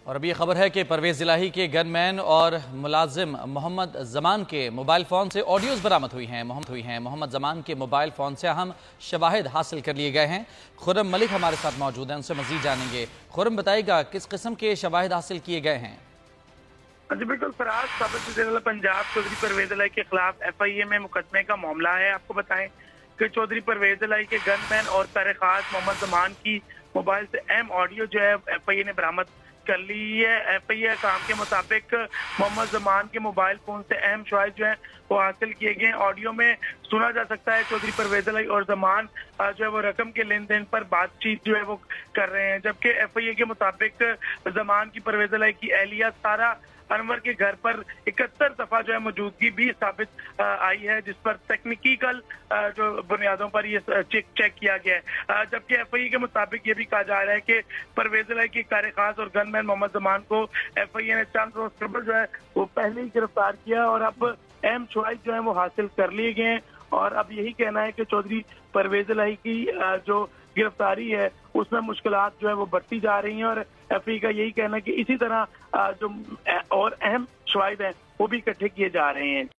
اور اب یہ خبر ہے کہ پرویز الہی کے گن مین اور ملازم محمد زمان کے موبائل فون سے آڈیوز برآمد ہوئی ہیں۔ محمد زمان کے موبائل فون سے اہم شواہد حاصل کر لیے گئے ہیں۔ خرم ملک ہمارے ساتھ موجود ہیں، ان سے مزید جانیں گے۔ خرم بتائے گا کس قسم کے شواہد حاصل کیے گئے ہیں؟ جی بالکل فراز، سابق وزیر پنجاب چودھری پرویز الہی کے خلاف FIA میں مقدمے کا معاملہ ہے۔ آپ کو بتائیں کہ چودھری پرویز الہی کے گن مین اور سر خاص محمد زمان کی موبائل سے اہم آڈیو جو ہے FIA نے برآمد کر لی ہے۔ FIA کام کے مطابق محمد زمان کے موبائل فون سے اہم شواہد جو ہیں وہ حاصل کیے گئے ہیں۔ آڈیو میں سنا جا سکتا ہے چودھری پرویز الہی اور زمان جو ہے وہ رقم کے لین دین پر بات چیت جو ہے وہ کر رہے ہیں، جبکہ FIA کے مطابق زمان کی پرویز الہی کی اہلیہ سارا انور کے گھر پر 71 دفعہ جو ہے موجودگی بھی ثابت آئی ہے، جس پر ٹیکنیکل جو بنیادوں پر یہ چیک کیا گیا ہے۔ جبکہ FIA کے مطابق یہ بھی کہا جا رہا ہے کہ پرویز الہی کے کار خاص اور گن مین محمد زمان کو FIA نے چند روز قبل جو ہے وہ پہلے ہی گرفتار کیا اور اب اہم شواہد جو ہیں وہ حاصل کر لیے گئے ہیں، اور اب یہی کہنا ہے کہ چودھری پرویز الہی کی جو گرفتاری ہے اس میں مشکلات جو ہے وہ بڑھتی جا رہی ہیں، اور FIA کا یہی کہنا ہے کہ اسی طرح جو اور اہم شواہد ہیں وہ بھی اکٹھے کیے جا رہے ہیں۔